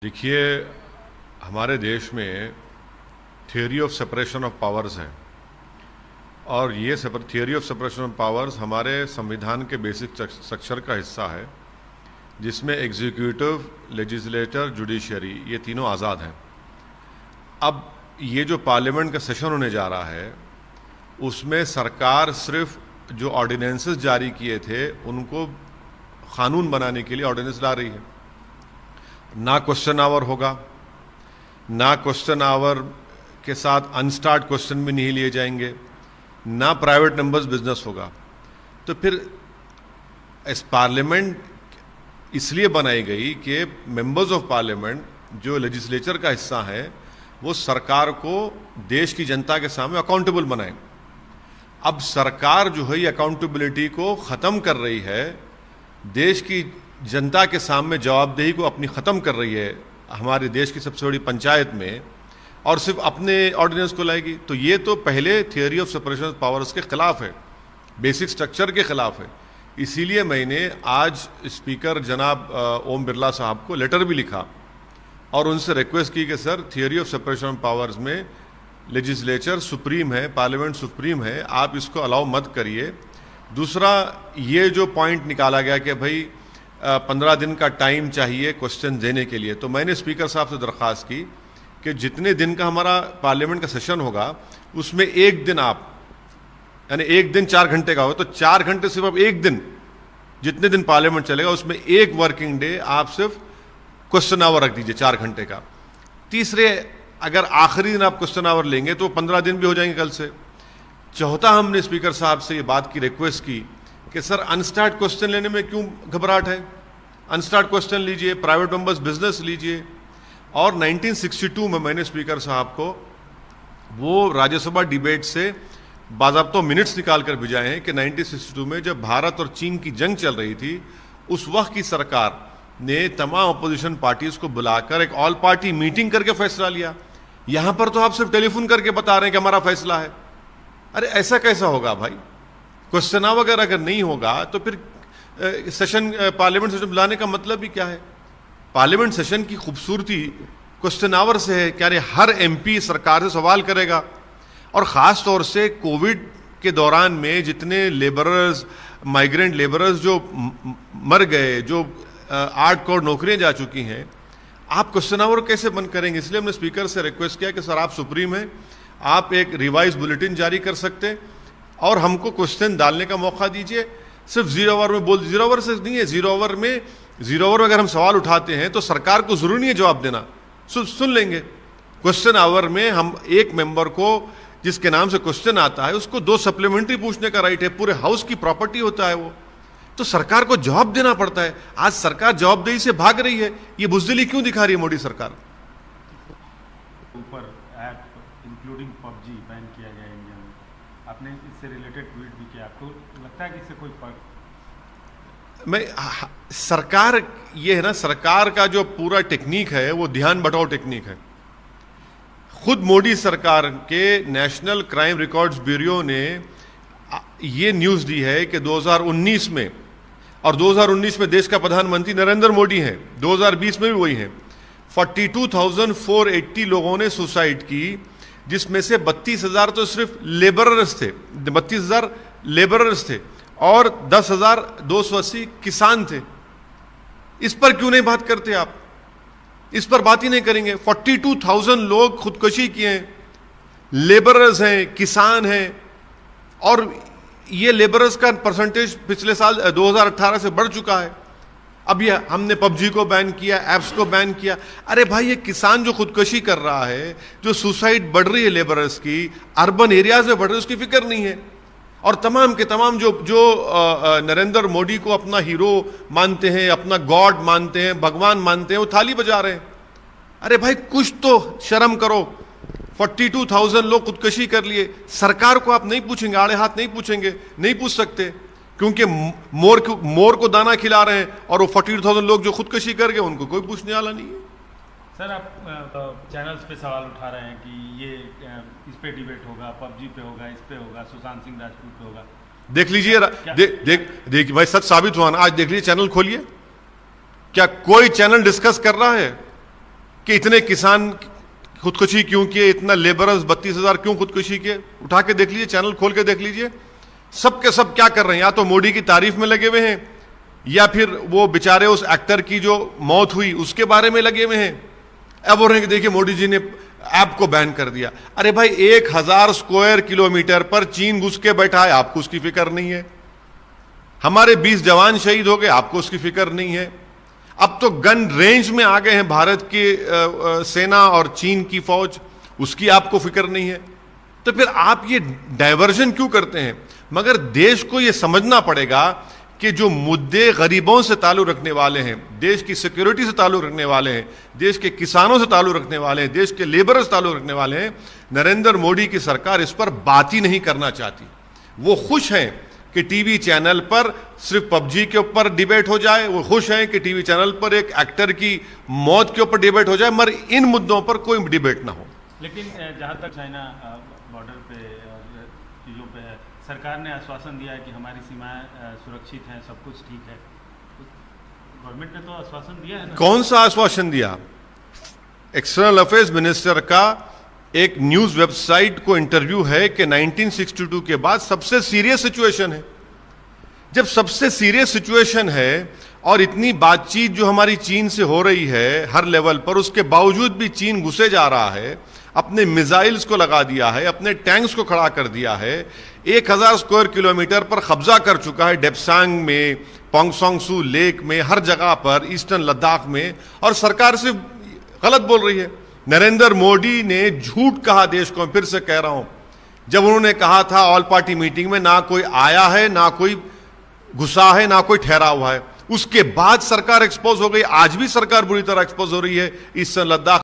देखिए, हमारे देश में theory of separation of powers है और ये theory of separation of powers हमारे संविधान के बेसिक स्ट्रक्चर का हिस्सा है, जिसमें एग्जीक्यूटिव, लेजिस्लेटर, जुडिशरी ये तीनों आज़ाद हैं। अब ये जो पार्लियामेंट का सेशन होने जा रहा है, उसमें सरकार सिर्फ जो ऑर्डिनेंसेस जारी किए थे उनको कानून बनाने के लिए ऑर्डिनेंस ला रही है। ना क्वेश्चन आवर होगा, ना क्वेश्चन आवर के साथ अनस्टार्ट क्वेश्चन भी नहीं लिए जाएंगे, ना प्राइवेट नंबर्स बिजनेस होगा। तो फिर इस पार्लियामेंट इसलिए बनाई गई कि मेंबर्स ऑफ पार्लियामेंट जो लेजिस्लेचर का हिस्सा है वो सरकार को देश की जनता के सामने अकाउंटेबल बनाए। अब सरकार जो है ये अकाउंटेबिलिटी को ख़त्म कर रही है, देश की जनता के सामने जवाबदेही को अपनी ख़त्म कर रही है हमारे देश की सबसे बड़ी पंचायत में, और सिर्फ अपने ऑर्डिनेंस को लाएगी। तो ये तो पहले theory of separation of powers के ख़िलाफ़ है, बेसिक स्ट्रक्चर के ख़िलाफ़ है। इसीलिए मैंने आज स्पीकर जनाब ओम बिरला साहब को लेटर भी लिखा और उनसे रिक्वेस्ट की कि sir, theory of separation of powers में लेजिस्लेचर सुप्रीम है, पार्लियामेंट सुप्रीम है, आप इसको अलाउ मत करिए। दूसरा, ये जो पॉइंट निकाला गया कि भाई 15 दिन का टाइम चाहिए क्वेश्चन देने के लिए, तो मैंने स्पीकर साहब से दरख्वास्त की कि जितने दिन का हमारा पार्लियामेंट का सेशन होगा उसमें एक दिन आप, यानी एक दिन 4 घंटे का हो तो 4 घंटे सिर्फ आप एक दिन, जितने दिन पार्लियामेंट चलेगा उसमें एक वर्किंग डे आप सिर्फ क्वेश्चन आवर रख दीजिए 4 घंटे का। तीसरे, अगर आखिरी दिन आप क्वेश्चन आवर लेंगे तो 15 दिन भी हो जाएंगे कल से। चौथा, हमने स्पीकर साहब से ये बात की, रिक्वेस्ट की कि सर, अनस्टार्ट क्वेश्चन लेने में क्यों घबराहट है, अनस्टार्ट क्वेश्चन लीजिए, प्राइवेट मेंबर्स बिजनेस लीजिए। और 1962 में मैंने स्पीकर साहब को वो राज्यसभा डिबेट से बाज़ाब्ता मिनट्स निकाल कर भिजाए हैं कि 1962 में जब भारत और चीन की जंग चल रही थी, उस वक्त की सरकार ने तमाम अपोजिशन पार्टीज को बुलाकर एक ऑल पार्टी मीटिंग करके फैसला लिया। यहां पर तो आप सिर्फ टेलीफोन करके बता रहे हैं कि हमारा फैसला है। अरे ऐसा कैसा होगा भाई? क्वेश्चन वगैरह अगर नहीं होगा तो फिर सेशन, पार्लियामेंट सेशन बुलाने का मतलब ही क्या है? पार्लियामेंट सेशन की खूबसूरती क्वेश्चन आवर से है कि हर एमपी सरकार से सवाल करेगा, और ख़ास तौर से कोविड के दौरान में जितने लेबरर्स, माइग्रेंट लेबरर्स जो मर गए, जो 8 करोड़ नौकरियां जा चुकी हैं, आप क्वेश्चन आवर कैसे बंद करेंगे? इसलिए हमने स्पीकर से रिक्वेस्ट किया कि सर, आप सुप्रीम हैं, आप एक रिवाइज बुलेटिन जारी कर सकते और हमको क्वेश्चन डालने का मौका दीजिए। सिर्फ 0 आवर में बोल, 0 आवर से नहीं है, 0 आवर में अगर हम सवाल उठाते हैं तो सरकार को जरूरी नहीं है जवाब देना, सुन लेंगे। क्वेश्चन आवर में हम एक मेंबर को जिसके नाम से क्वेश्चन आता है उसको 2 सप्लीमेंट्री पूछने का राइट है, पूरे हाउस की प्रॉपर्टी होता है वो, तो सरकार को जवाब देना पड़ता है। आज सरकार जवाबदेही से भाग रही है, ये बुज़दिली क्यों दिखा रही है मोदी सरकार? ऊपर ऐप इंक्लूडिंग पबजी बैन किया गया इंडिया में, आपने इससे रिलेटेड ट्वीट भी किया, आपको लगता है कि इससे कोई फर्क? सरकार, ये है ना, सरकार का जो पूरा टेक्निक है वो ध्यान बटाओ टेक्निक है। खुद मोदी सरकार के नेशनल क्राइम रिकॉर्ड्स ब्यूरो ने ये न्यूज़ दी है कि 2019 में, और 2019 में देश का प्रधानमंत्री नरेंद्र मोदी हैं, 2020 में भी वही हैं, 42,480 लोगों ने सुसाइड की, जिसमें से 32,000 तो सिर्फ लेबरर्स थे, 32,000 लेबरर्स थे और 10,280 किसान थे। इस पर क्यों नहीं बात करते आप? इस पर बात ही नहीं करेंगे। 42,000 लोग खुदकुशी किए हैं, लेबरर्स हैं, किसान हैं, और ये लेबरर्स का परसेंटेज पिछले साल 2018 से बढ़ चुका है। अब ये हमने पबजी को बैन किया, ऐप्स को बैन किया। अरे भाई, ये किसान जो खुदकुशी कर रहा है, जो सुसाइड बढ़ रही है लेबरर्स की, अर्बन एरियाज में बढ़ रही है, उसकी फिक्र नहीं है। और तमाम के तमाम जो नरेंद्र मोदी को अपना हीरो मानते हैं, अपना गॉड मानते हैं, भगवान मानते हैं, वो थाली बजा रहे हैं। अरे भाई, कुछ तो शर्म करो। 42,000 लोग खुदकुशी कर लिए, सरकार को आप नहीं पूछेंगे, आड़े हाथ नहीं पूछेंगे, नहीं पूछ सकते, क्योंकि मोर को दाना खिला रहे हैं, और वो 42,000 लोग जो खुदकुशी कर गए उनको कोई पूछने वाला नहीं है। सर, आप चैनल्स पे सवाल उठा रहे हैं कि ये इस पे डिबेट होगा, पबजी पे होगा, इस पे होगा, सुशांत सिंह राजपूत पे होगा। देख लीजिए, देखिए भाई, सच साबित हुआ ना। आज देख लीजिए, चैनल खोलिए, क्या कोई चैनल डिस्कस कर रहा है? कि इतने किसान खुदकुशी क्यों किए, इतना लेबरर्स 32,000 क्यों खुदकुशी किए? उठा के देख लीजिए, चैनल खोल के देख लीजिए, सब के सब क्या कर रहे हैं, या तो मोदी की तारीफ में लगे हुए हैं, या फिर वो बेचारे उस एक्टर की जो मौत हुई उसके बारे में लगे हुए हैं। अब बोल रहे हैं कि देखिए मोदी जी ने ऐप को बैन कर दिया। अरे भाई 1000 स्क्वायर किलोमीटर पर चीन घुस के बैठा है, आपको उसकी फिक्र नहीं है। हमारे 20 जवान शहीद हो गए, आपको उसकी फिक्र नहीं है। अब तो गन रेंज में आ गए हैं भारत की सेना और चीन की फौज, उसकी आपको फिक्र नहीं है। तो फिर आप ये डायवर्जन क्यों करते हैं? मगर देश को ये समझना पड़ेगा कि जो मुद्दे गरीबों से ताल्लुक रखने वाले हैं, देश की सिक्योरिटी से ताल्लुक रखने वाले हैं, देश के किसानों से ताल्लुक रखने वाले हैं, देश के लेबर से ताल्लुक रखने वाले हैं, नरेंद्र मोदी की सरकार इस पर बात ही नहीं करना चाहती। वो खुश हैं कि टीवी चैनल पर सिर्फ पबजी के ऊपर डिबेट हो जाए, वो खुश हैं कि टीवी चैनल पर एक एक्टर की मौत के ऊपर डिबेट हो जाए, मगर इन मुद्दों पर कोई डिबेट ना हो। लेकिन जहाँ तक चाइना बॉर्डर पे और चीज़ों पे है, सरकार ने आश्वासन दिया है कि हमारी सीमाएं सुरक्षित हैं, सब कुछ ठीक है। गवर्नमेंट ने तो आश्वासन दिया है ना। कौन सा आश्वासन दिया? एक्सटर्नल अफेयर्स मिनिस्टर का एक न्यूज वेबसाइट को इंटरव्यू है कि 1962 के बाद सबसे सीरियस सिचुएशन है। जब सबसे सीरियस सिचुएशन है और इतनी बातचीत जो हमारी चीन से हो रही है हर लेवल पर, उसके बावजूद भी चीन घुसे जा रहा है, अपने मिसाइल्स को लगा दिया है, अपने टैंक्स को खड़ा कर दिया है, 1000 स्क्वायर किलोमीटर पर कब्जा कर चुका है, डेप्सांग में, पोंगसोंगसू लेक में, हर जगह पर, ईस्टर्न लद्दाख में, और सरकार से गलत बोल रही है। नरेंद्र मोदी ने झूठ कहा देश को, फिर से कह रहा हूं, जब उन्होंने कहा था ऑल पार्टी मीटिंग में, ना कोई आया है, ना कोई घुसा है, ना कोई ठहरा हुआ है। उसके बाद सरकार एक्सपोज हो गई। आज भी सरकार बुरी तरह एक्सपोज हो रही है ईस्टर्न लद्दाख